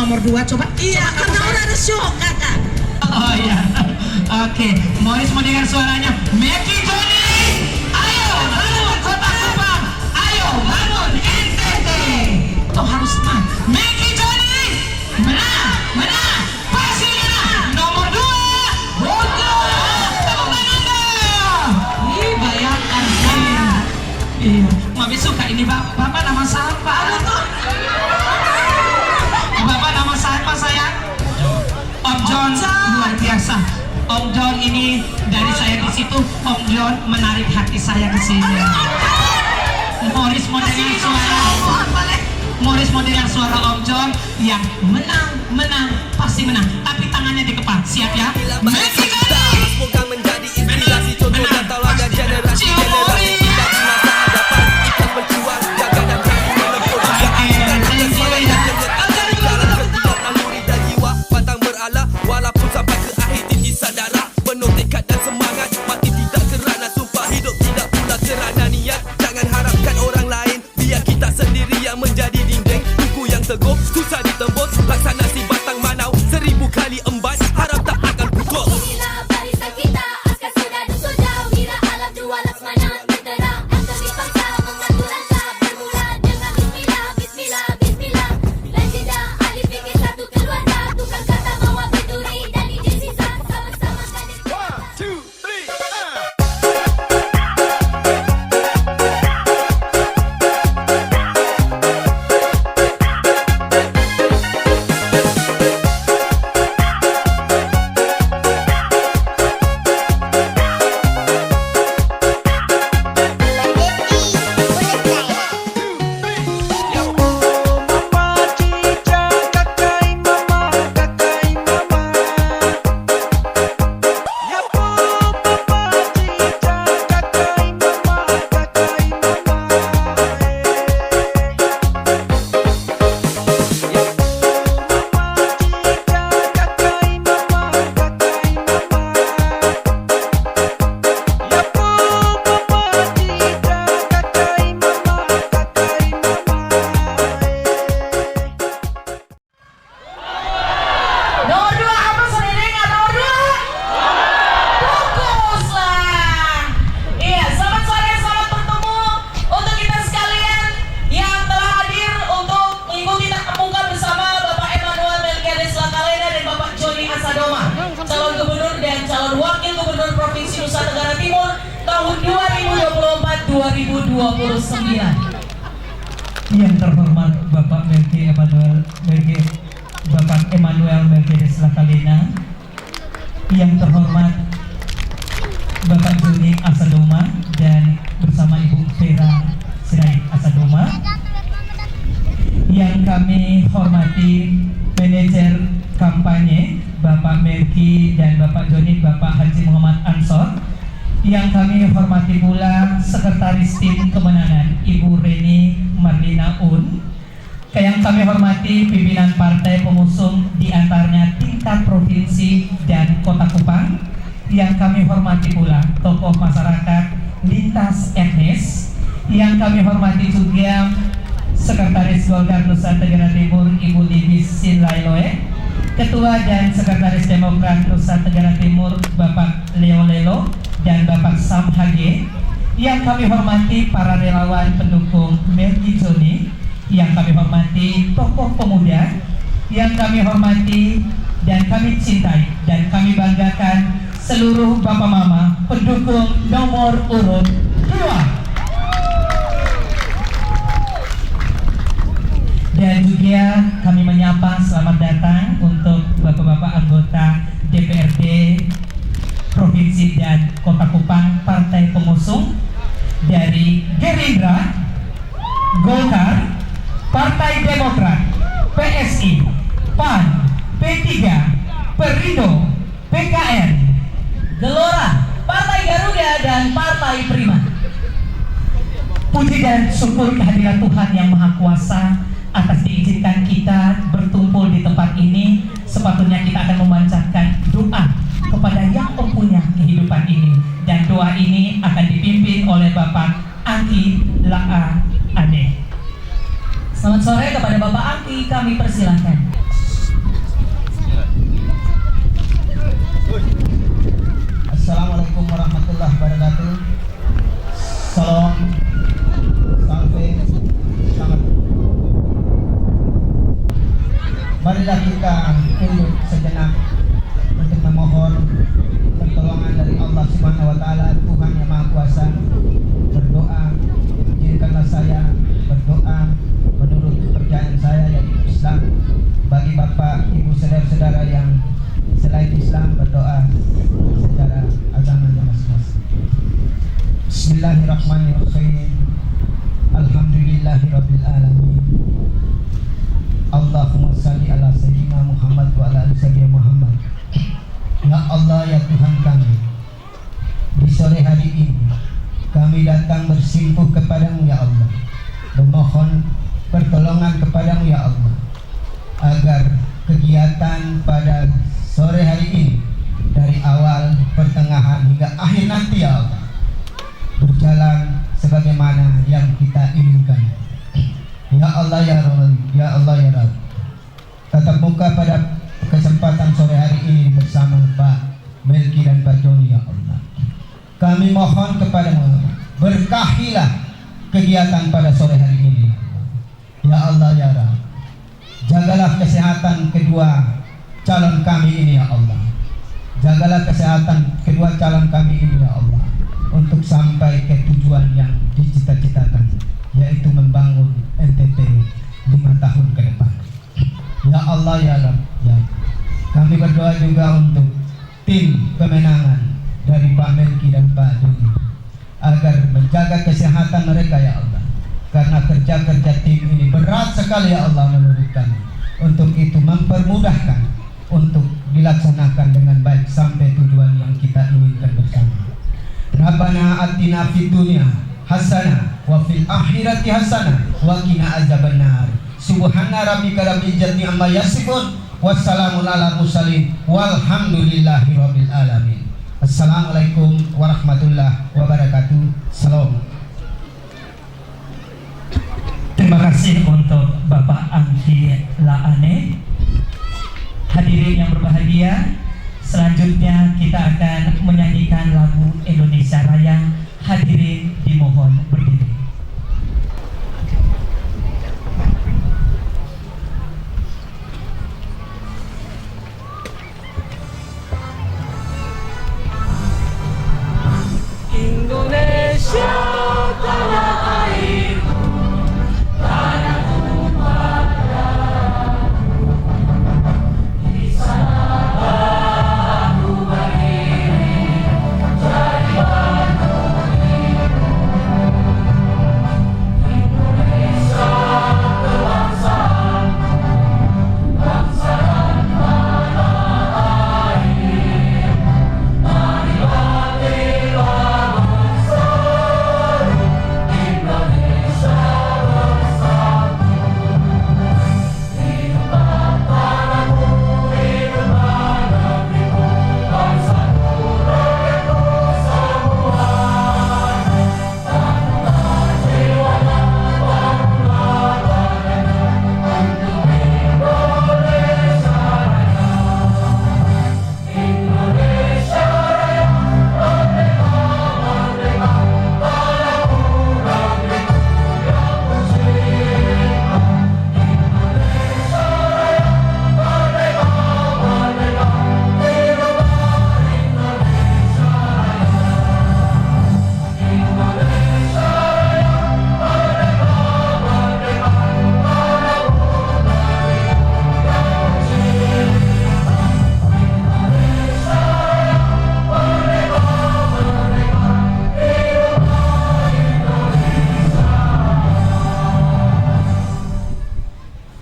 nomor 2 coba. Iya, karena udah ada shock kakak. Oh iya. Oke, Morris mau dengar suaranya. Meki Joni, ayo bangun Kota Kupang, ayo bangun NTT. Oh harus menang. Meki Joni, menang, pasti menang. Nomor 2, Bogo. Tepuk tangan dong. Ih, bayangkan saya. Iya, Mami suka ini Bapak nama siapa? Bapak nama siapa sayang? Om John, luar biasa. Om John ini dari saya di situ, Om John menarik hati saya ke sini. Morris mau dengar suara, Morris mau dengar suara Om John yang menang, pasti menang. Tapi tangannya di kepala, siap ya? Semoga menjadi inspirasi contoh dan tauladan generasi tidak di masa hadapan. Ikhlas berjuang, jaga dan berani menempuh jalan setiap naluri dan jiwa pantang berala walaupun sampai ke akhir tinggi sadara penuh tekad dan semangat mati tidak kerana sumpah hidup tidak pula kerana niat jangan harapkan orang lain biar kita sendiri yang menjadi dinding buku yang teguh susah ditembus laksana si batang manau 1000 kali embas harap tak akan putus. Inilah barisan kita askar sudah dusun jauh wira alam dua laksmana terterang aktivis bangsa mengatur langkah bermula dengan bismillah bismillah bismillah legenda ahli fikir satu keluarga tukang kata bawa berduri dan izin sisa sama-sama kadek 1, 2, 3, Nomor 2 apa saudara ingat? Nomor 2 Fokus lah. Iya, selamat sore, selamat bertemu untuk kita sekalian yang telah hadir untuk mengikuti tatap muka bersama Bapak Emmanuel Melkiades Lakalena dan Bapak Joni Asadoma, calon gubernur dan calon wakil gubernur Provinsi Nusa Tenggara Timur tahun 2024-2029. Yang terhormat Bapak Emmanuel Melkiades Lakalena, yang terhormat Bapak Joni Asadoma dan bersama Ibu Vera Sirait Asadoma, yang kami hormati manajer kampanye Bapak Melki dan Bapak Joni, Bapak Haji Muhammad Ansor, yang kami hormati pula Sekretaris Tim Kemenangan Ibu Reni Marlina Un, yang kami hormati pimpinan partai pengusung di antaranya tingkat provinsi dan kota Kupang, yang kami hormati pula tokoh masyarakat lintas etnis, yang kami hormati juga Sekretaris Golkar Nusa Tenggara Timur Ibu Libis Sinlailoe, Ketua dan Sekretaris Demokrat Nusa Tenggara Timur Bapak Leo Lelo dan Bapak Sam Hage, yang kami hormati para relawan pendukung Meki Joni, yang kami hormati tokoh pemuda, yang kami hormati dan kami cintai dan kami banggakan seluruh bapak mama pendukung nomor urut 2. Dan juga kami menyapa selamat datang untuk bapak-bapak anggota DPRD Provinsi dan Kota Kupang partai pengusung dari Gerindra, Golkar, Partai Demokrat, PSI, PAN, P3, Perindo, PKN, Gelora, Partai Garuda, dan Partai Prima. Puji dan syukur kehadiran Tuhan Yang Maha Kuasa atas diizinkan kita bertumpul di tempat ini. Sepatutnya kita akan memanjatkan doa kepada Yang mempunyai kehidupan ini, dan doa ini akan dipimpin oleh Bapak Angki Laa Ade. Selamat sore kepada Bapak Angki, kami persilahkan. kita tunduk sejenak untuk memohon pertolongan dari Allah Subhanahu wa taala, Tuhan yang Maha Kuasa. Berdoa, izinkanlah saya berdoa menurut kepercayaan saya yaitu Islam. Bagi Bapak, Ibu, saudara-saudara yang selain Islam, berdoa secara agamanya masing-masing. Bismillahirrahmanirrahim. Alhamdulillahirabbil alamin. Allahumma shalli ala sayyidina Muhammad wa ala ali sayyidina Muhammad. Ya Allah, ya Tuhan kami, di sore hari ini kami datang bersimpuh kepadamu ya Allah, memohon pertolongan kepadamu ya Allah, agar kegiatan pada sore hari ini dari awal, pertengahan hingga akhir nanti ya Allah berjalan sebagaimana yang kita inginkan. Ya Allah ya Rabb, ya Allah ya Rabb, tatap muka pada kesempatan sore hari ini bersama Pak Melki dan Pak Joni ya Allah. Kami mohon kepadamu, berkahilah kegiatan pada sore hari ini. Ya Allah ya Rabb, jagalah kesehatan kedua calon kami ini ya Allah. Jagalah kesehatan kedua calon kami ini ya Allah, untuk sampai ke tujuan yang dicita-citakan, yaitu membangun NTT 5 tahun ke depan. Ya Allah ya Rabb, ya. Kami berdoa juga untuk tim kemenangan dari Pak Melki dan Pak Joni, agar menjaga kesehatan mereka ya Allah, karena kerja-kerja tim ini berat sekali ya Allah menurut kami. Untuk itu mempermudahkan untuk dilaksanakan dengan baik sampai tujuan yang kita inginkan bersama. Rabbana atina fid dunya hasanah wa fil akhirati hasanah wa qina azabannar. Subhana rabbika rabbil izzati amma yasifun, wassalamun ala mursalin, walhamdulillahi rabbil alamin. Assalamualaikum warahmatullahi wabarakatuh. Salam. Terima kasih untuk Bapak Angki Laane. Hadirin yang berbahagia, selanjutnya kita akan menyanyikan lagu Indonesia Raya. Hadirin dimohon berdiri. Indonesia tanah airku, tanahku padaku, di sana aku berdiri jadi batu biru. Indonesia kebangsaanku, bangsa dan tanah air, marilah bela bersatu, Indonesia bersatu. Hiduplah tanahku, hiduplah negeriku, bangsaku, rakyatku semuanya. Bangunlah jiwanya, bangunlah badannya, untuk Indonesia Raya. Indonesia Raya, merdeka, merdeka, tanahku, negeriku yang tercinta. Indonesia Raya, merdeka, merdeka, hiduplah Indonesia Raya. Indonesia Raya, merdeka, merdeka, tanahku, negeriku yang tercinta. Indonesia Raya, merdeka, merdeka, hiduplah Indonesia.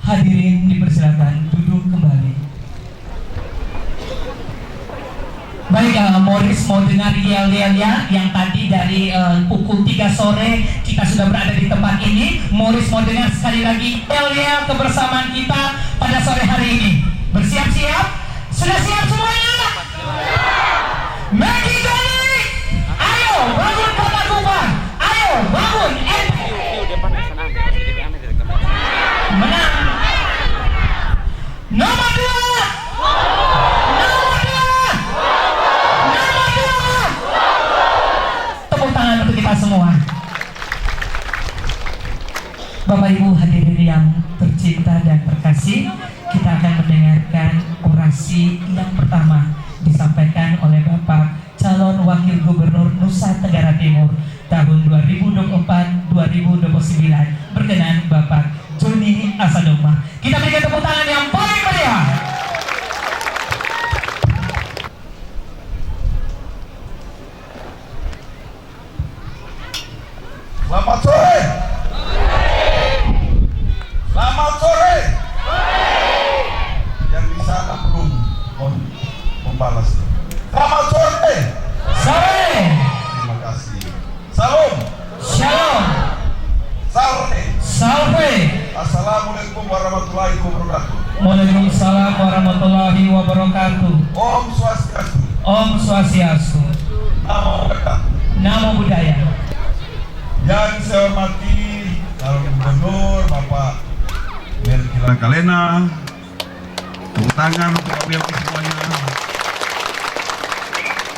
Hadirin dipersilakan duduk kembali. Baik, Morris mau dengar yel-yelnya yang tadi dari pukul 3 sore kita sudah berada di tempat ini. Morris mau dengar sekali lagi yel-yel kebersamaan kita pada sore hari ini. Bersiap-siap? Sudah siap semuanya? Megi Joni! Ayo bangun kota Kupang! Ayo bangun! Menang! Nomor 2! Nomor 2! Nomor 2! Tepuk tangan untuk kita semua. Bapak Ibu hadirin yang tercinta dan terkasih, kita akan mendengarkan proklamasi yang pertama disampaikan oleh Bapak calon Wakil Gubernur Nusa Tenggara Timur tahun 2024-2029 berkenan Bapak Joni Asadoma. Kita berikan tepuk tangan yang paling meriah. Selamat sore. Selamat sore. Yang di sana belum membalas. Selamat sore. Sore. Terima kasih. Salam. Shalom. Sore. Salve. Assalamualaikum warahmatullahi wabarakatuh. Waalaikumsalam warahmatullahi wabarakatuh. Om Swastiastu. Om Swastiastu. Namo Buddhaya. Namo Buddhaya. Yang saya hormati calon gubernur Bapak Melki Langkalena. Tepuk tangan untuk Pak Melki semuanya.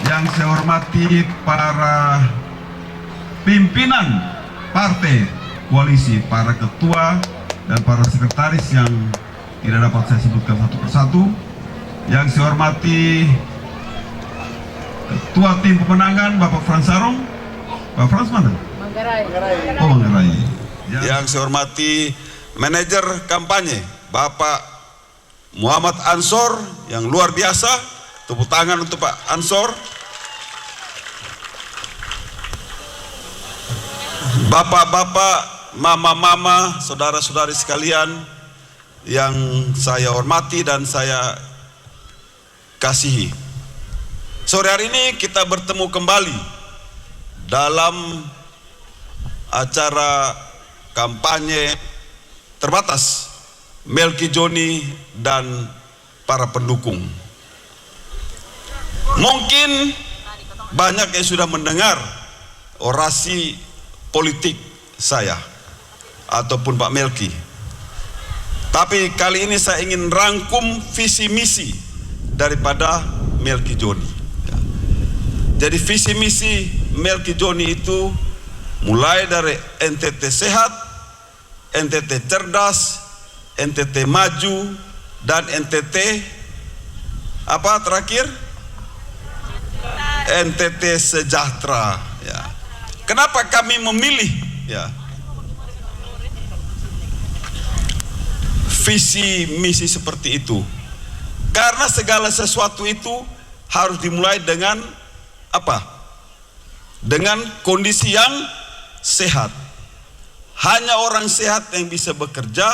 Yang saya hormati para pimpinan partai koalisi, para ketua dan para sekretaris yang tidak dapat saya sebutkan satu persatu. Yang saya hormati ketua tim pemenangan Bapak Frans Sarong. Pak Frans mana? Oh, Manggarai. Yang saya hormati manajer kampanye Bapak Muhammad Ansor yang luar biasa. Tepuk tangan untuk Pak Ansor. Bapak-bapak, mama-mama, saudara-saudari sekalian yang saya hormati dan saya kasihi. Sore hari ini kita bertemu kembali dalam acara kampanye terbatas Melki Joni dan para pendukung. Mungkin banyak yang sudah mendengar orasi politik saya ataupun Pak Melki. Tapi kali ini saya ingin rangkum visi misi daripada Melki Joni. Jadi visi misi Melki Joni itu mulai dari NTT sehat, NTT cerdas, NTT maju, dan NTT apa terakhir? NTT sejahtera. Ya. Kenapa kami memilih ya visi misi seperti itu? Karena segala sesuatu itu harus dimulai dengan apa? Dengan kondisi yang sehat. Hanya orang sehat yang bisa bekerja,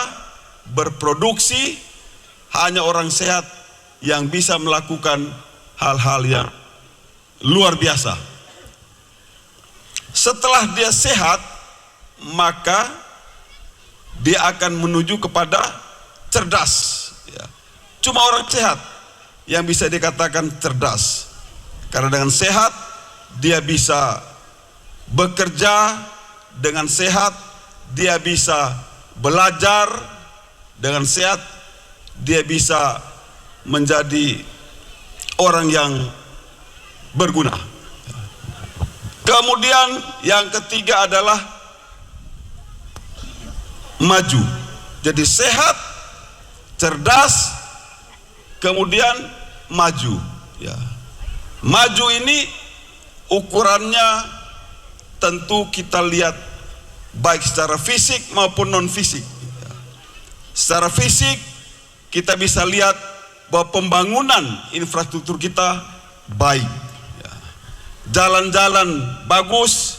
berproduksi. Hanya orang sehat yang bisa melakukan hal-hal yang luar biasa. Setelah dia sehat, maka dia akan menuju kepada cerdas. Ya. Cuma orang sehat yang bisa dikatakan cerdas. Karena dengan sehat dia bisa bekerja, dengan sehat dia bisa belajar, dengan sehat dia bisa menjadi orang yang berguna. Kemudian yang ketiga adalah maju. Jadi sehat, cerdas, kemudian maju. Ya. Maju ini ukurannya tentu kita lihat baik secara fisik maupun non fisik. Ya. Secara fisik kita bisa lihat bahwa pembangunan infrastruktur kita baik. Jalan-jalan bagus,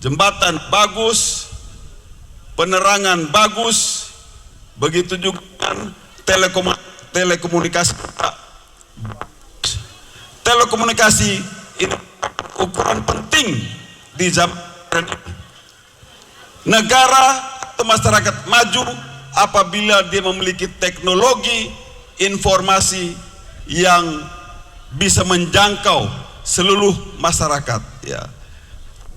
jembatan bagus, penerangan bagus, begitu juga telekomunikasi. Telekomunikasi ini ukuran penting di zaman ini. Negara atau masyarakat maju apabila dia memiliki teknologi informasi yang bisa menjangkau seluruh masyarakat. Ya.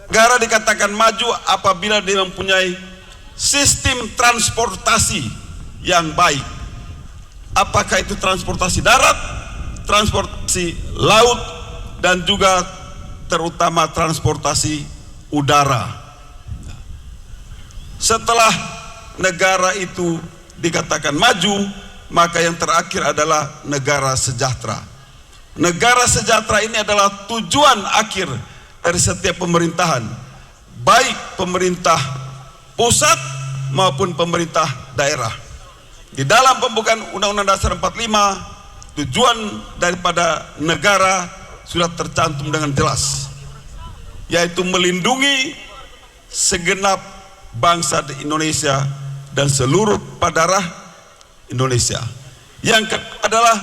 Negara dikatakan maju apabila dia mempunyai sistem transportasi yang baik. Apakah itu transportasi darat, transportasi laut, dan juga terutama transportasi udara. Setelah negara itu dikatakan maju, maka yang terakhir adalah negara sejahtera. Negara sejahtera ini adalah tujuan akhir dari setiap pemerintahan, baik pemerintah pusat maupun pemerintah daerah. Di dalam pembukaan Undang-Undang Dasar 45, tujuan daripada negara sudah tercantum dengan jelas, yaitu melindungi segenap bangsa di Indonesia dan seluruh padarah Indonesia. Yang kedua adalah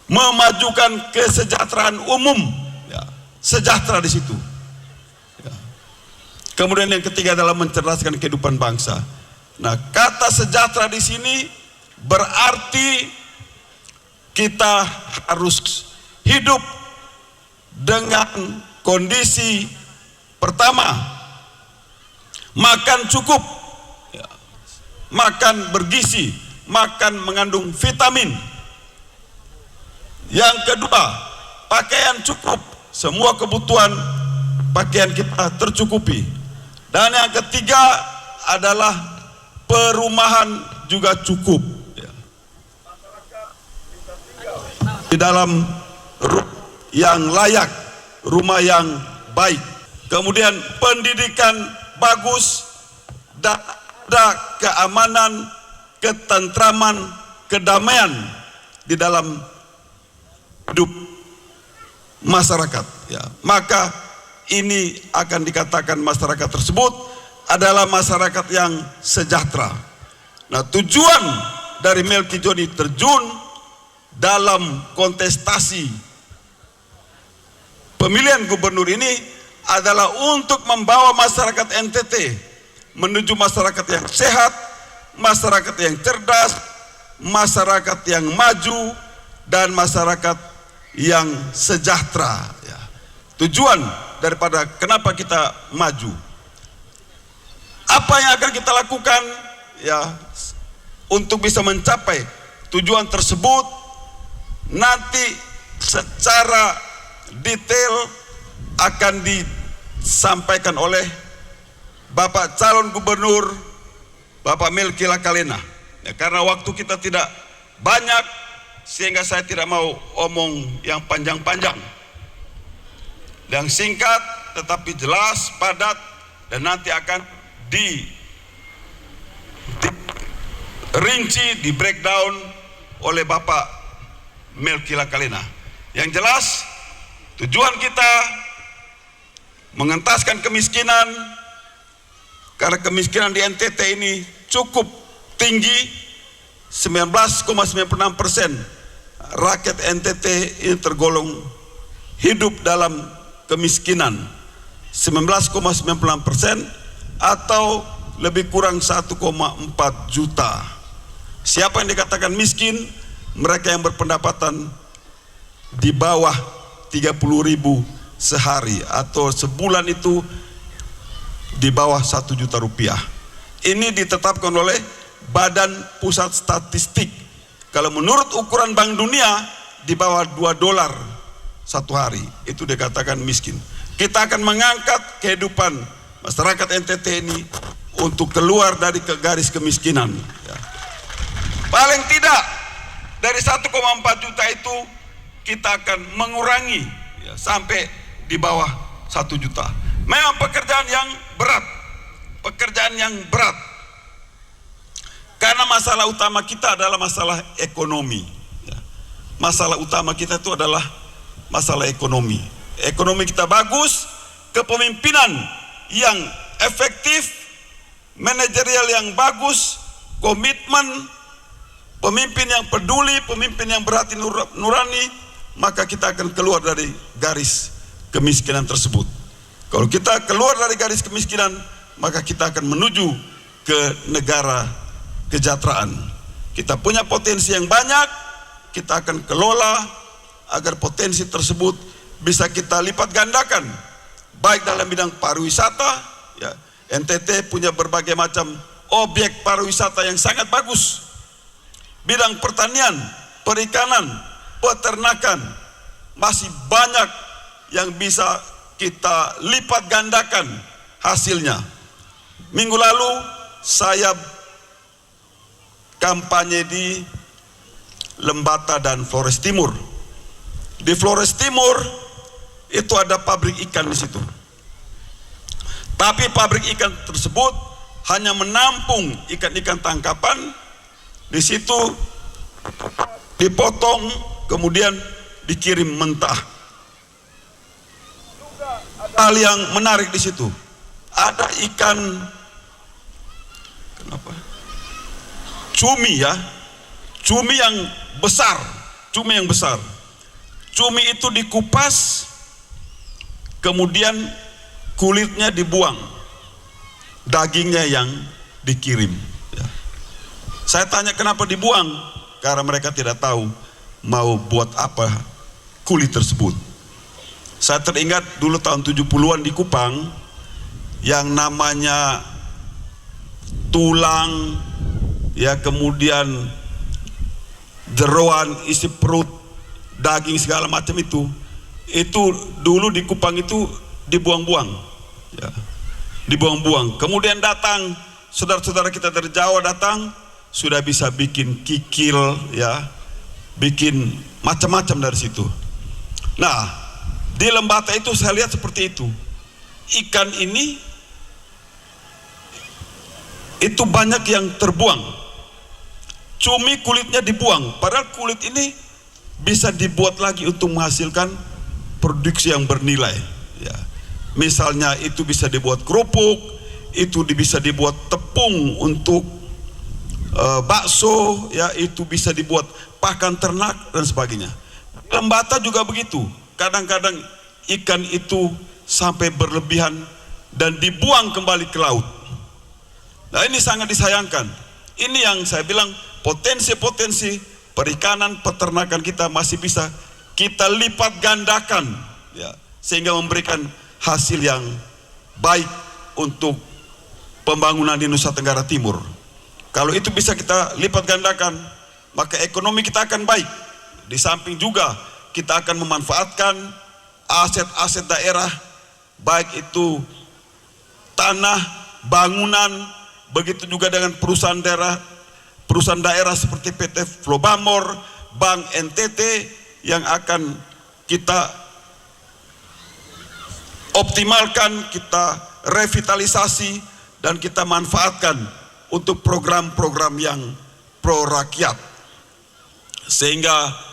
memajukan kesejahteraan umum, ya, sejahtera di situ. Ya. Kemudian yang ketiga adalah mencerdaskan kehidupan bangsa. Nah, kata sejahtera di sini berarti kita harus hidup dengan kondisi pertama, makan cukup, ya, makan bergizi, makan mengandung vitamin. Yang kedua, pakaian cukup, semua kebutuhan pakaian kita tercukupi. Dan yang ketiga adalah perumahan juga cukup, ya. Di dalam yang layak, rumah yang baik. Kemudian pendidikan bagus, dan ada keamanan, ketentraman, kedamaian di dalam hidup masyarakat, ya. Maka ini akan dikatakan masyarakat tersebut adalah masyarakat yang sejahtera. Nah, tujuan dari Melki Joni terjun dalam kontestasi pemilihan gubernur ini adalah untuk membawa masyarakat NTT menuju masyarakat yang sehat, masyarakat yang cerdas, masyarakat yang maju, dan masyarakat yang sejahtera, ya. Tujuan daripada kenapa kita maju, apa yang akan kita lakukan, ya, untuk bisa mencapai tujuan tersebut nanti secara detail akan disampaikan oleh Bapak calon gubernur, Bapak Melki Lakalena, ya. Karena waktu kita tidak banyak, sehingga saya tidak mau omong yang panjang-panjang, yang singkat tetapi jelas, padat, dan nanti akan dirinci, di breakdown oleh Bapak Melki Lakalena. Yang jelas tujuan kita mengentaskan kemiskinan, karena kemiskinan di NTT ini cukup tinggi. 19,96% rakyat NTT ini tergolong hidup dalam kemiskinan. 19,96% atau lebih kurang 1,4 juta. Siapa yang dikatakan miskin? Mereka yang berpendapatan di bawah 30.000 sehari, atau sebulan itu di bawah 1 juta rupiah. Ini ditetapkan oleh Badan Pusat Statistik. Kalau menurut ukuran Bank Dunia, di bawah $2 satu hari, itu dikatakan miskin. Kita akan mengangkat kehidupan masyarakat NTT ini untuk keluar dari garis kemiskinan, ya. Paling tidak dari 1,4 juta itu kita akan mengurangi, ya, sampai di bawah 1 juta. Memang pekerjaan yang berat, karena masalah utama kita adalah masalah ekonomi, ya. Masalah utama kita itu adalah masalah ekonomi. Ekonomi kita bagus, kepemimpinan yang efektif, manajerial yang bagus, komitmen, pemimpin yang peduli, pemimpin yang berhati nurani, maka kita akan keluar dari garis kemiskinan tersebut. Kalau kita keluar dari garis kemiskinan, maka kita akan menuju ke negara kesejahteraan. Kita punya potensi yang banyak, kita akan kelola agar potensi tersebut bisa kita lipat gandakan, baik dalam bidang pariwisata, ya. NTT punya berbagai macam objek pariwisata yang sangat bagus. Bidang pertanian, perikanan, peternakan, masih banyak yang bisa kita lipat gandakan hasilnya. Minggu lalu saya kampanye di Lembata dan Flores Timur. Di Flores Timur itu ada pabrik ikan di situ. Tapi pabrik ikan tersebut hanya menampung ikan-ikan tangkapan. Di situ dipotong kemudian dikirim mentah. Hal yang menarik di situ, ada ikan cumi ya, cumi yang besar, cumi yang besar. Cumi itu dikupas, kemudian kulitnya dibuang, dagingnya yang dikirim. Ya. Saya tanya kenapa dibuang, karena mereka tidak tahu mau buat apa kulit tersebut. Saya teringat dulu tahun 70-an di Kupang, yang namanya tulang, ya kemudian jeroan, isi perut, daging segala macam itu dulu di Kupang itu dibuang-buang, ya, dibuang-buang. Kemudian datang saudara-saudara kita dari Jawa datang, sudah bisa bikin kikil, ya, bikin macam-macam dari situ. Nah, di Lembata itu saya lihat seperti itu. Ikan ini itu banyak yang terbuang. Cumi kulitnya dibuang, padahal kulit ini bisa dibuat lagi untuk menghasilkan produksi yang bernilai. Ya. Misalnya itu bisa dibuat kerupuk, itu bisa dibuat tepung untuk bakso, ya itu bisa dibuat pakan ternak dan sebagainya. Lembata juga begitu. Kadang-kadang ikan itu sampai berlebihan dan dibuang kembali ke laut. Nah, ini sangat disayangkan. Ini yang saya bilang potensi-potensi perikanan peternakan kita masih bisa kita lipat gandakan, ya, sehingga memberikan hasil yang baik untuk pembangunan di Nusa Tenggara Timur. Kalau itu bisa kita lipat gandakan, maka ekonomi kita akan baik. Di samping juga kita akan memanfaatkan aset-aset daerah, baik itu tanah, bangunan, begitu juga dengan perusahaan daerah seperti PT Flobamor, Bank NTT yang akan kita optimalkan, kita revitalisasi dan kita manfaatkan untuk program-program yang pro rakyat, sehingga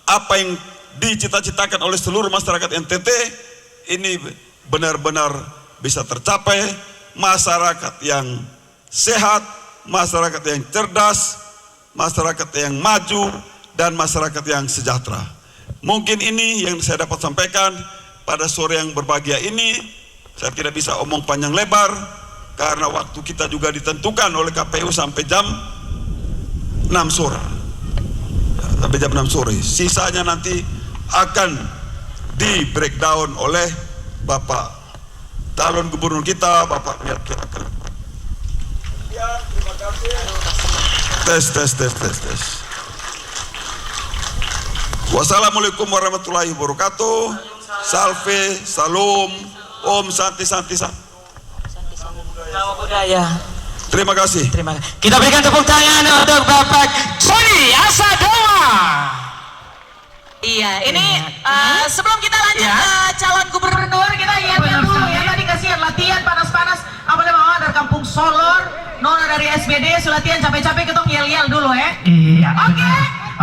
apa yang dicita-citakan oleh seluruh masyarakat NTT ini benar-benar bisa tercapai. Masyarakat yang sehat, masyarakat yang cerdas, masyarakat yang maju, dan masyarakat yang sejahtera. Mungkin ini yang saya dapat sampaikan pada sore yang berbahagia ini. Saya tidak bisa omong panjang lebar karena waktu kita juga ditentukan oleh KPU sampai jam 6 sore. Sampai jam 6 sore. Sisanya nanti akan di breakdown oleh Bapak calon gubernur kita, Bapak Melki. Ya, terima kasih. Tes. Wassalamualaikum warahmatullahi wabarakatuh. Salve, salam, om, santi. Nama budaya. Terima kasih. Kita berikan tepuk tangan untuk Bapak Joni Asadewa. Iya, ini sebelum kita lanjut ke calon gubernur, kita ingatkan dulu ya, tadi kasihan latihan panas-panas, apa namanya dari Kampung Solor, Nona dari SBD, latihan capek-capek, kita yel-yel dulu ya. Iya. Oke.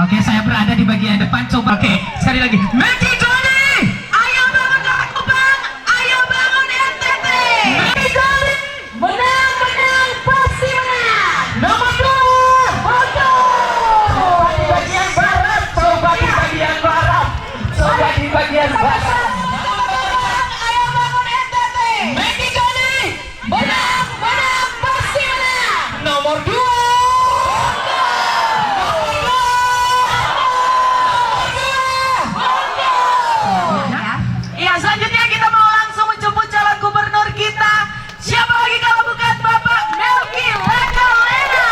Oke, saya berada di bagian depan. Coba. Oke, sekali lagi. Melki Joni. Ayo bangun Kota Kupang, ayo bangun NTT. Melki Joni, menang pasti menang. Nomor 2. Coba di bagian barat. Ayo bangun NTT. Melki Joni, menang pasti menang. Nomor 2. Iya, selanjutnya kita mau langsung menjemput calon gubernur kita. Siapa lagi kalau bukan Bapak Melki Lekalena.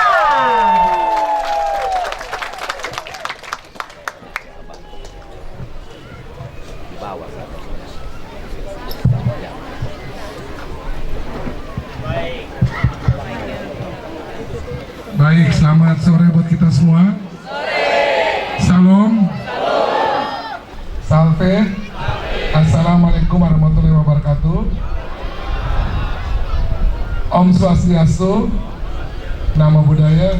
Baik, Selamat sore buat kita semua. Salam. Salve. Assalamualaikum warahmatullahi wabarakatuh. Om Swastiastu. Namo Buddhaya.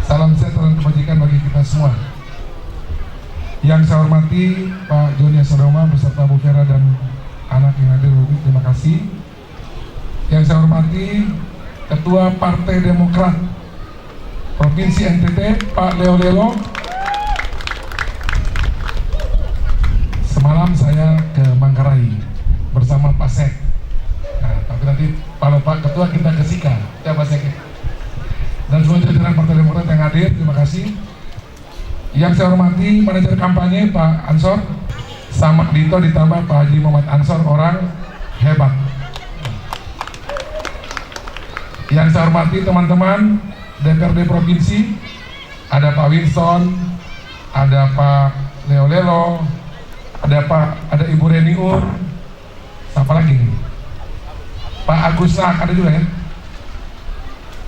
Salam sejahtera dan kebajikan bagi kita semua. Yang saya hormati Pak Joni Asodoma beserta Bu Vera dan anak yang hadir, terima kasih. Yang saya hormati Ketua Partai Demokrat Provinsi NTT, Pak Leo Lelo. Semalam saya ke Manggarai bersama Pak Sek. Nah, tapi nanti kalau Pak Ketua kita ke Sika, ya Pak Sek. Dan semua jajaran Partai Demokrat yang hadir, terima kasih. Yang saya hormati manajer kampanye Pak Ansor, sama Dito ditambah Pak Haji Muhammad Ansor, orang hebat. Yang saya hormati teman-teman DPRD Provinsi, ada Pak Winston, ada Pak Leo Lelo, ada Ibu Reni Ur, siapa lagi nih? Pak Agus Nak ada juga ya?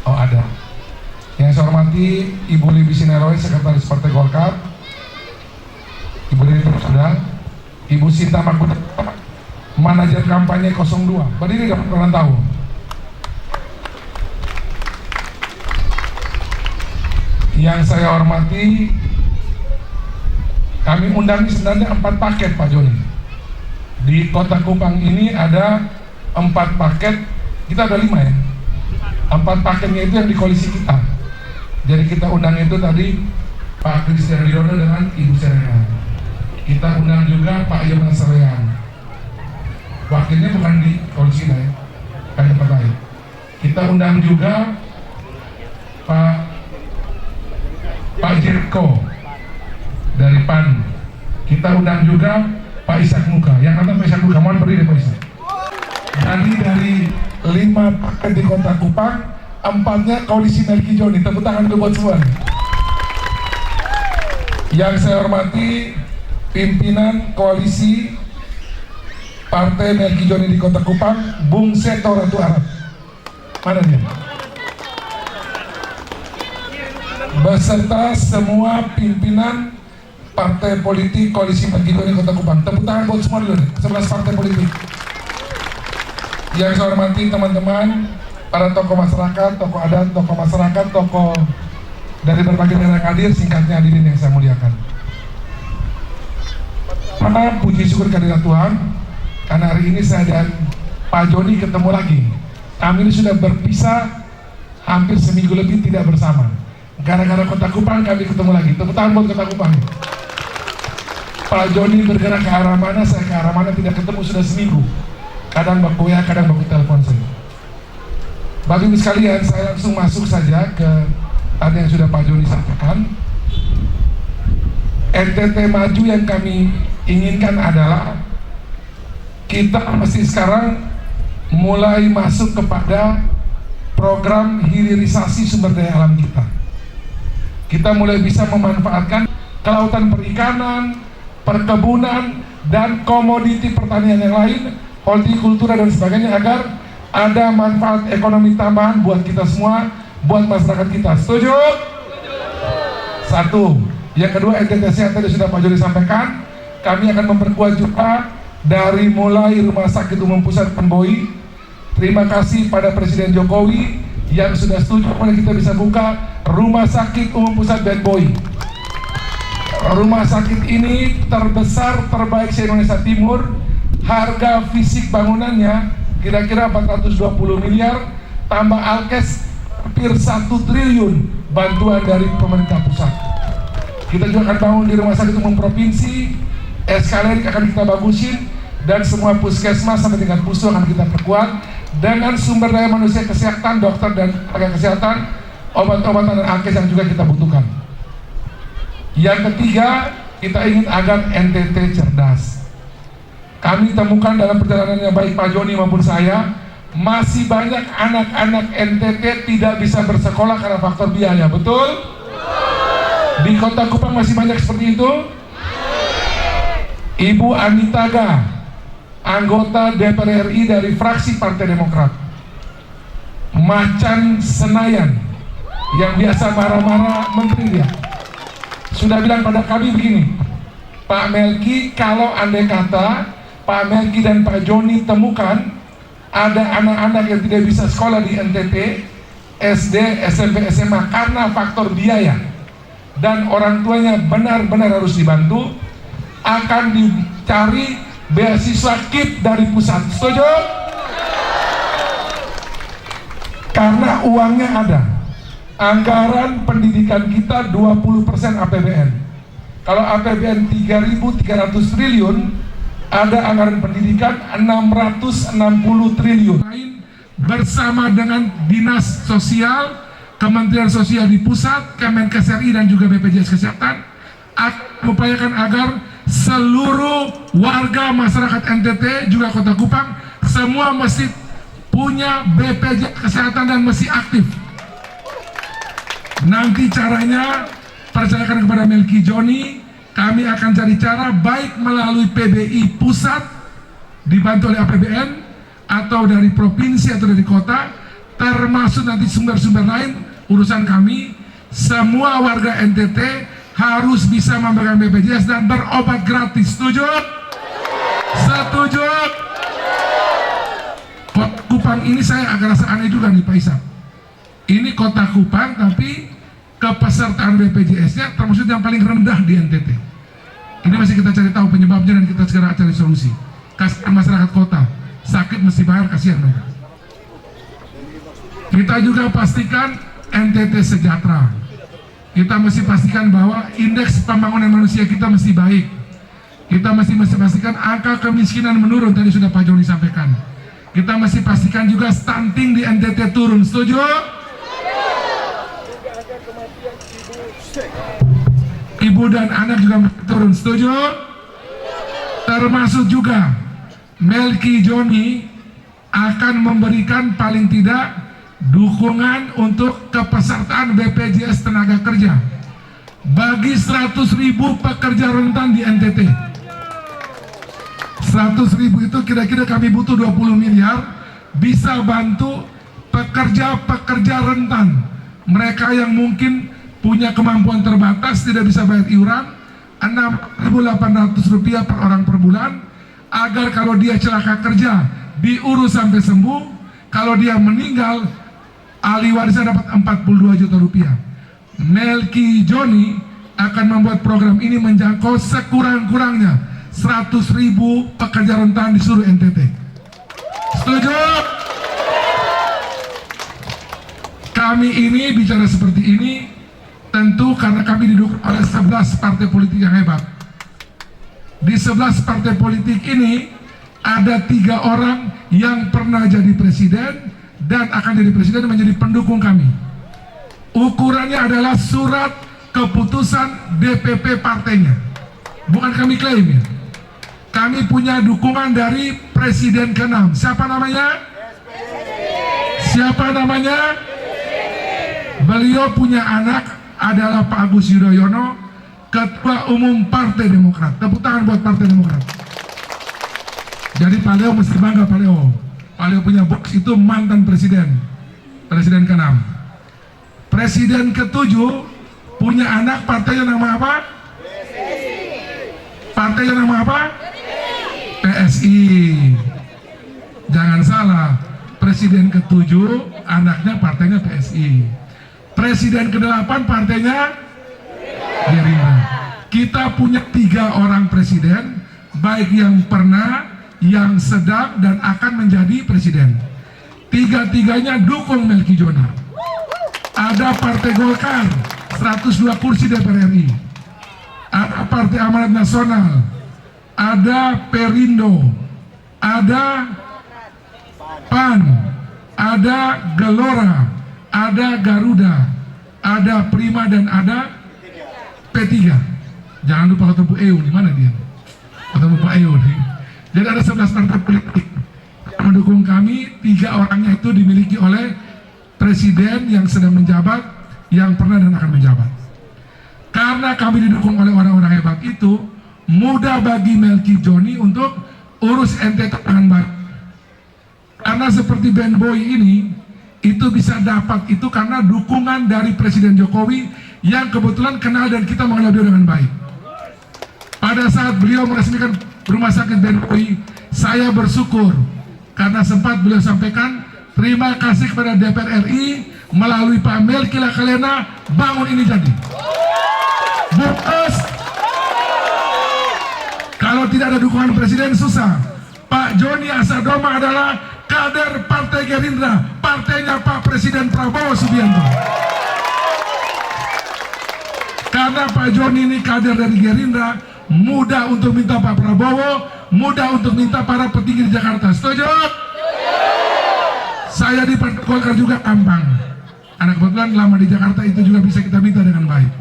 Oh ada. Yang saya hormati Ibu Libi Sineroy, Sekretaris Partai Golkar, Ibu Reni sudah, Ibu Sinta Makuta, manajer kampanye 02, berdiri gak pernah tahu. Yang saya hormati, kami undang sebenarnya 4 paket Pak Joni. Di Kota Kupang ini ada 4 paket, kita ada 5 ya. 4 paketnya itu yang di koalisi kita. Jadi kita undang itu tadi Pak Christian Widodo dengan Ibu Serena. Kita undang juga Pak Yonan Serean. Wakilnya bukan di koalisi kita ya, kan tempat lain. Kita undang juga Pak Jirko dari PAN. Kita undang juga Pak Ishak Muka. Yang kata Pak Ishak Muka, mohon berdiri Pak Ishak. Jadi dari 5 paket di Kota Kupang, 4-nya koalisi Melki Joni. Tepuk tangan dulu buat semua. Yang saya hormati pimpinan koalisi Partai Melki Joni di Kota Kupang, Bung Seto Ratu Arab. Mana dia? Beserta semua pimpinan partai politik koalisi Melki Joni Kota Kupang. Tepuk tangan buat semua dulu nih, 11 partai politik. Yang saya hormati teman-teman, para tokoh masyarakat, tokoh adat, tokoh masyarakat, tokoh dari berbagai daerah yang hadir, singkatnya hadirin yang saya muliakan. Pertama, puji syukur kehadirat Tuhan, karena hari ini saya dan Pak Joni ketemu lagi. Kami ini sudah berpisah hampir seminggu lebih tidak bersama. Gara-gara Kota Kupang kami ketemu lagi. Tepuk tangan buat Kota Kupang. Pak Joni bergerak ke arah mana, saya ke arah mana, tidak ketemu sudah seminggu. Kadang baku ya, kadang baku telepon saya. Bapak Ibu sekalian, saya langsung masuk saja ke tadi yang sudah Pak Joni sampaikan. NTT maju yang kami inginkan adalah kita mesti sekarang mulai masuk kepada program hilirisasi sumber daya alam kita. Kita mulai bisa memanfaatkan kelautan perikanan, perkebunan, dan komoditi pertanian yang lain, hortikultura dan sebagainya, agar ada manfaat ekonomi tambahan buat kita semua, buat masyarakat kita. Setuju? Satu. Yang kedua, NTT Sehat tadi sudah Pak Joni sampaikan, kami akan memperkuat juga dari mulai Rumah Sakit Umum Pusat Penboi. Terima kasih pada Presiden Jokowi yang sudah setuju pada kita bisa buka Rumah Sakit Umum Pusat Penboi. Rumah sakit ini terbesar, terbaik se-Indonesia Timur. Harga fisik bangunannya kira-kira 420 miliar, tambah alkes hampir 1 triliun bantuan dari pemerintah pusat. Kita juga akan bangun di Rumah Sakit Umum Provinsi, eskalerik akan kita bagusin, dan semua puskesmas sampai tingkat pusu akan kita perkuat dengan sumber daya manusia kesehatan, dokter dan tenaga kesehatan, obat-obatan dan alkes yang juga kita butuhkan. Yang ketiga, kita ingin agar NTT cerdas. Kami temukan dalam perjalanan yang baik Pak Joni maupun saya, masih banyak anak-anak NTT tidak bisa bersekolah karena faktor biaya, betul? Di Kota Kupang masih banyak seperti itu? Ibu Anita Ga, anggota DPR RI dari fraksi Partai Demokrat, Macan Senayan, yang biasa marah-marah menteri dia sudah bilang pada kami begini, Pak Melki, kalau andai kata Pak Melki dan Pak Joni temukan ada anak-anak yang tidak bisa sekolah di NTT, SD, SMP, SMA karena faktor biaya dan orang tuanya benar-benar harus dibantu, akan dicari beasiswa KIP dari pusat. Setuju? Karena uangnya ada. Anggaran pendidikan kita 20% APBN. Kalau APBN 3.300 triliun, ada anggaran pendidikan 660 triliun. Bersama dengan Dinas Sosial, Kementerian Sosial di pusat, Kemenkes RI dan juga BPJS Kesehatan akan mengupayakan agar seluruh warga masyarakat NTT juga Kota Kupang semua mesti punya BPJS Kesehatan dan mesti aktif. Nanti caranya percayakan kepada Melki Joni, kami akan cari cara baik melalui PBI pusat dibantu oleh APBN atau dari provinsi atau dari kota, termasuk nanti sumber-sumber lain urusan kami. Semua warga NTT harus bisa memberikan BPJS dan berobat gratis. Setuju? Setuju? Kota Kupang ini saya agak rasa aneh juga nih Pak Isap. Ini Kota Kupang tapi kepesertaan BPJS-nya termasuk yang paling rendah di NTT. Ini masih kita cari tahu penyebabnya dan kita segera cari solusi. Kasihan masyarakat kota, sakit mesti bayar, kasihan mereka. Kita juga pastikan NTT sejahtera. Kita mesti pastikan bahwa indeks pembangunan manusia kita mesti baik. Kita mesti pastikan angka kemiskinan menurun, tadi sudah Pak Joni sampaikan. Kita mesti pastikan juga stunting di NTT turun. Setuju? Ibu dan anak juga turun. Setuju? Termasuk juga Melki Joni akan memberikan paling tidak dukungan untuk kepesertaan BPJS tenaga kerja bagi 100.000 pekerja rentan di NTT. 100.000 itu kira-kira kami butuh 20 miliar, bisa bantu pekerja-pekerja rentan, mereka yang mungkin punya kemampuan terbatas, tidak bisa bayar iuran, Rp6.800 per orang per bulan, agar kalau dia celaka kerja diurus sampai sembuh, kalau dia meninggal ahli warisnya dapat Rp42 juta. Melki Joni akan membuat program ini menjangkau sekurang-kurangnya 100.000 pekerja rentan di seluruh NTT. Setuju? Kami ini bicara seperti ini tentu karena kami didukung oleh 11 partai politik yang hebat. Di 11 partai politik ini ada 3 orang yang pernah jadi presiden dan akan jadi presiden menjadi pendukung kami. Ukurannya adalah surat keputusan DPP partainya. Bukan kami klaim ya. Kami punya dukungan dari presiden ke-6. Siapa namanya? Siapa namanya? Beliau punya anak adalah Pak Agus Yudhoyono, Ketua Umum Partai Demokrat. Tepuk tangan buat Partai Demokrat. Jadi Pak Leo mesti bangga Pak Leo. Pak Leo punya box itu mantan presiden. Presiden ke-6. Presiden ke-7 punya anak, partainya nama apa? Partainya nama apa? PSI. Jangan salah, presiden ke-7 anaknya partainya PSI. Presiden ke-8 partainya Gerindra. Kita punya 3 orang presiden, baik yang pernah, yang sedang, dan akan menjadi presiden. 3-tiganya dukung Melki Joni. Ada Partai Golkar, 102 kursi DPR RI. Ada Partai Amanat Nasional, ada Perindo, ada PAN, ada Gelora, ada Garuda, ada Prima, dan ada P3. Jangan lupa ketemu EU, di mana dia? Ketemu Pak EU nih. Jadi ada 11 partai politik yang mendukung kami. 3 orangnya itu dimiliki oleh presiden yang sedang menjabat, yang pernah dan akan menjabat. Karena kami didukung oleh orang-orang hebat itu, mudah bagi Melki Joni untuk urus NTT dengan baik. Karena seperti band boy ini, itu bisa dapat itu karena dukungan dari Presiden Jokowi yang kebetulan kenal dan kita mengenal beliau dengan baik. Pada saat beliau meresmikan Rumah Sakit BNPB, saya bersyukur karena sempat beliau sampaikan terima kasih kepada DPR RI melalui Pak Melki Lakalena bangun ini jadi. Bungkus, kalau tidak ada dukungan Presiden susah. Pak Joni Asadoma adalah kader Partai Gerindra, partainya Pak Presiden Prabowo Subianto. Karena Pak Joni ini kader dari Gerindra, mudah untuk minta Pak Prabowo, mudah untuk minta para petinggi di Jakarta. Setuju? Saya di Partai Golkar juga gampang. Anak kebetulan lama di Jakarta itu juga bisa kita minta dengan baik.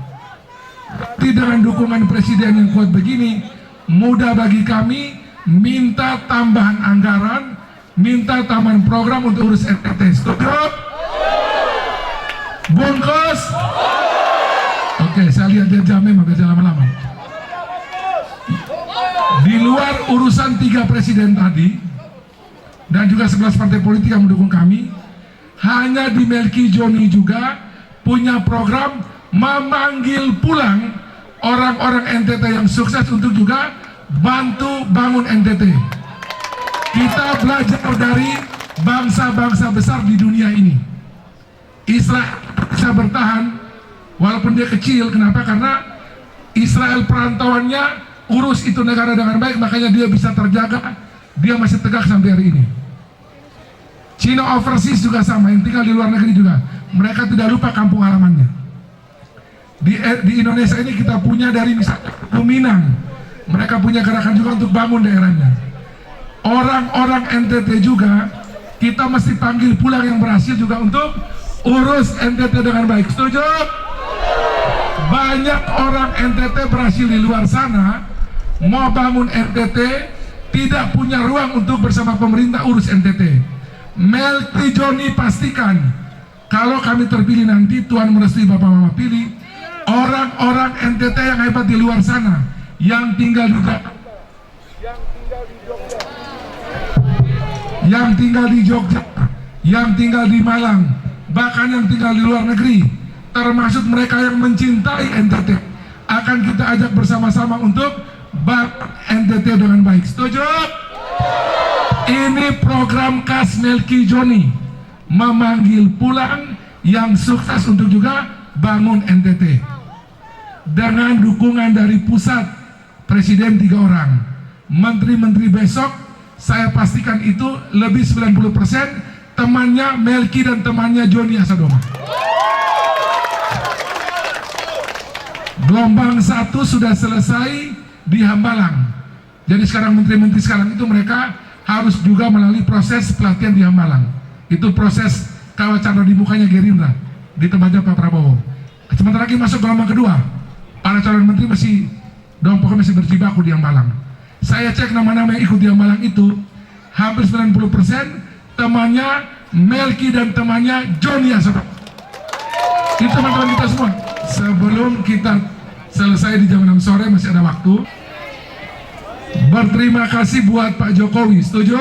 Tapi dengan dukungan Presiden yang kuat begini, mudah bagi kami minta tambahan anggaran, minta tambahan program untuk urus RKT. Setuju? Bungkus? Oke, saya lihat dia jamnya, maka jangan lama-lama. Di luar urusan 3 presiden tadi dan juga 11 partai politik yang mendukung kami, hanya di Melki Joni juga punya program memanggil pulang orang-orang NTT yang sukses untuk juga bantu bangun NTT. Kita belajar dari bangsa-bangsa besar di dunia ini. Israel bisa bertahan walaupun dia kecil. Kenapa? Karena Israel perantauannya urus itu negara dengan baik, makanya dia bisa terjaga, dia masih tegak sampai hari ini. China overseas juga sama, yang tinggal di luar negeri juga, mereka tidak lupa kampung halamannya. Di Indonesia ini kita punya dari misalnya Minang, mereka punya gerakan juga untuk bangun daerahnya. Orang-orang NTT juga kita mesti panggil pulang yang berhasil juga untuk urus NTT dengan baik. Setuju? Banyak orang NTT berhasil di luar sana mau bangun NTT, tidak punya ruang untuk bersama pemerintah urus NTT. Melki Joni pastikan kalau kami terpilih nanti, Tuhan merestui Bapak Mama pilih, orang-orang NTT yang hebat di luar sana, yang tinggal di Jogja, yang tinggal di Malang, bahkan yang tinggal di luar negeri, termasuk mereka yang mencintai NTT, akan kita ajak bersama-sama untuk bangun NTT dengan baik. Setuju? Ini program khas Melki Joni, memanggil pulang yang sukses untuk juga bangun NTT. Dengan dukungan dari pusat, Presiden 3 orang, menteri-menteri besok, saya pastikan itu lebih 90% temannya Melki dan temannya Joni Asadoma. Gelombang 1 sudah selesai di Hambalang. Jadi sekarang menteri-menteri sekarang itu mereka harus juga melalui proses pelatihan di Hambalang. Itu proses kawacana di mukanya Gerindra di tempatnya Pak Prabowo. Sebentar lagi masuk gelombang kedua, para calon menteri pokoknya masih berjibaku di Hambalang. Saya cek nama-nama yang ikut di Hambalang itu, hampir 90% temannya Melki dan temannya Joni Asadoma. Itu teman-teman kita semua. Sebelum kita selesai di jam 6 sore, masih ada waktu. Berterima kasih buat Pak Jokowi. Setuju?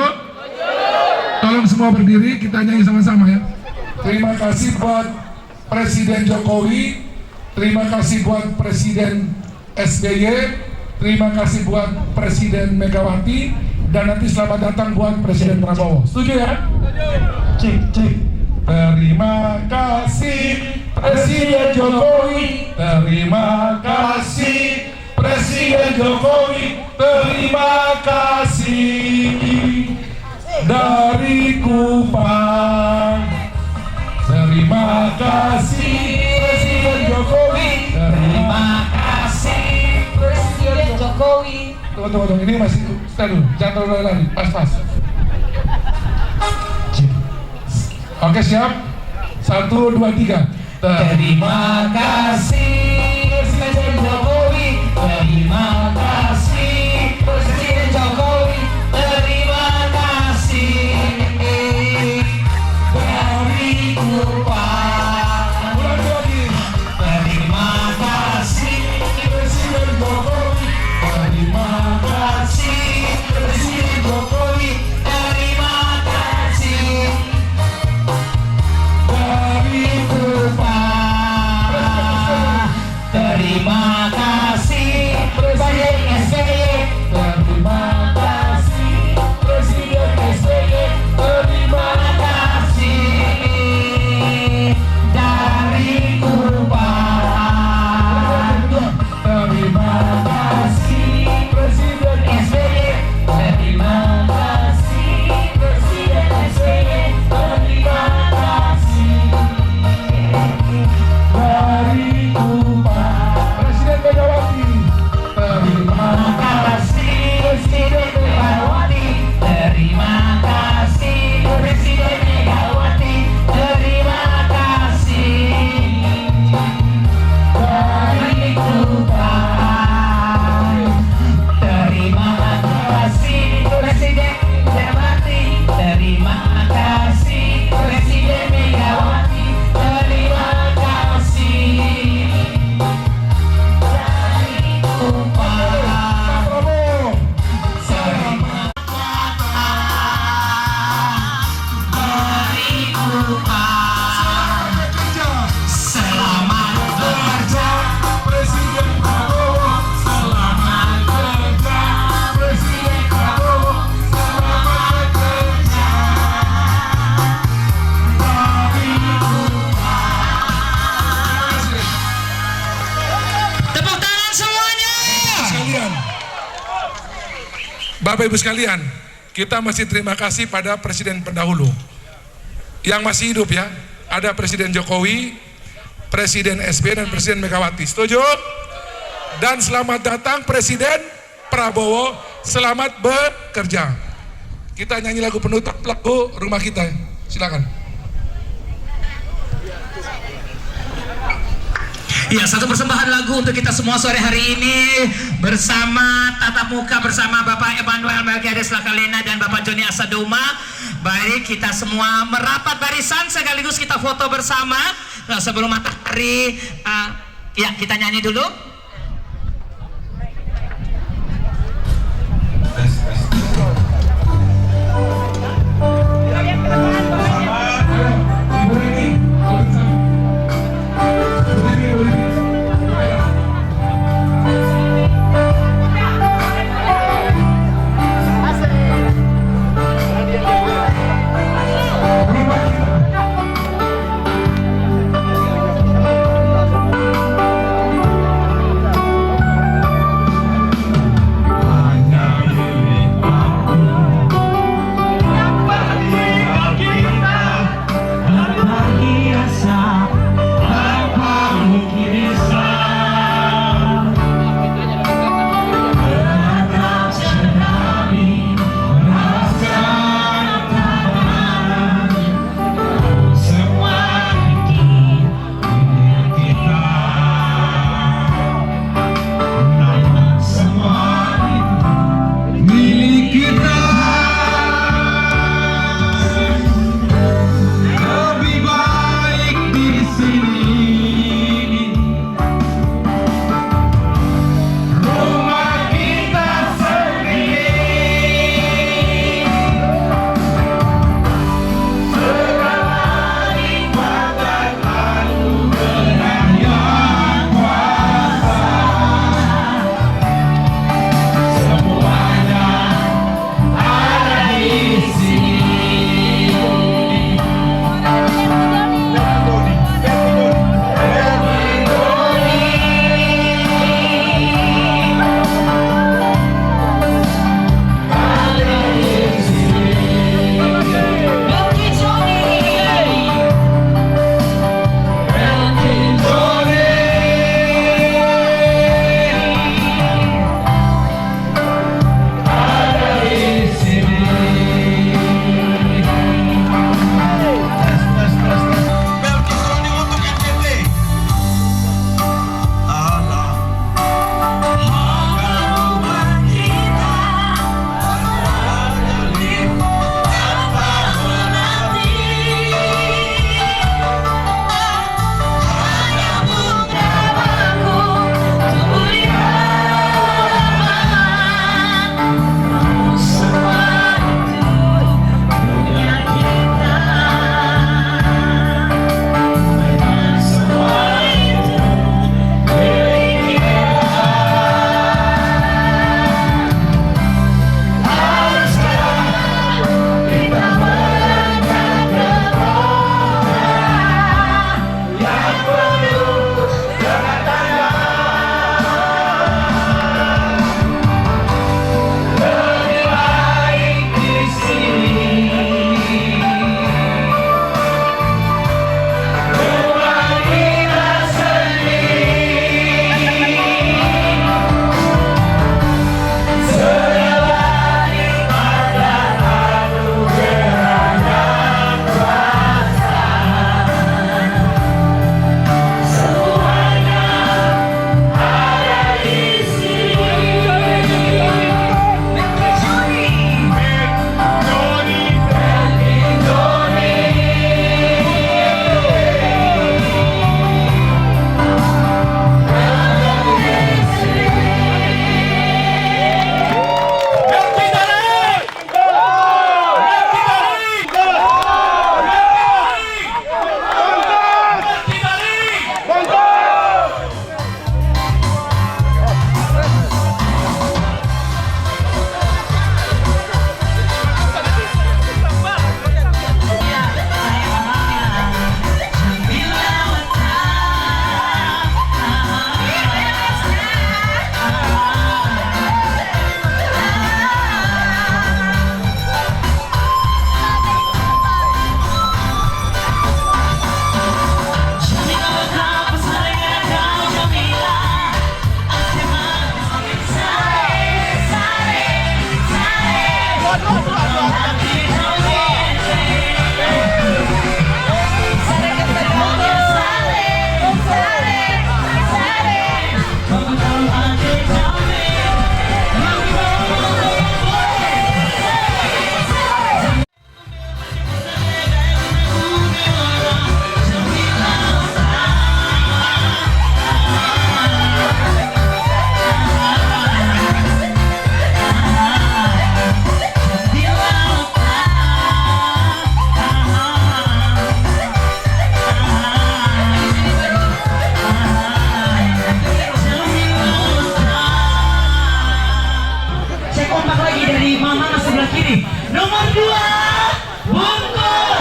Tolong semua berdiri, kita nyanyi sama-sama ya. Terima kasih buat Presiden Jokowi, terima kasih buat Presiden SBY, terima kasih buat Presiden Megawati, dan nanti selamat datang buat Presiden Prabowo. Setuju ya? Cik, cik. Terima kasih Presiden Jokowi, terima kasih Presiden Jokowi, terima kasih dari Kupang. Terima kasih Presiden Jokowi, terima kasih Presiden Jokowi. Tunggu, ini masih stand dulu, jangan terlalu lari, pas-pas. Oke, siap? 1, 2, 3. Terima kasih Presiden Jokowi, terima kasih Presiden Jokowi, terima kasih dari Kupang. Ulang lagi. Terima kasih Presiden Jokowi, terima kasih Presiden Jokowi, terima kasih. Bapak Ibu sekalian, kita mesti terima kasih pada presiden pendahulu yang masih hidup ya. Ada Presiden Jokowi, Presiden SBY, dan Presiden Megawati. Setuju? Dan selamat datang Presiden Prabowo, selamat bekerja. Kita nyanyi lagu penutup, lagu Rumah Kita. Silakan. Ya, satu persembahan lagu untuk kita semua sore hari ini bersama tatap muka bersama Bapak Emmanuel Melkiades Lakalena dan Bapak Joni Asadoma. Baik, kita semua merapat barisan sekaligus kita foto bersama. Nah, sebelum matahari, ya kita nyanyi dulu. sebelah kiri. Nomor 2, bungkus.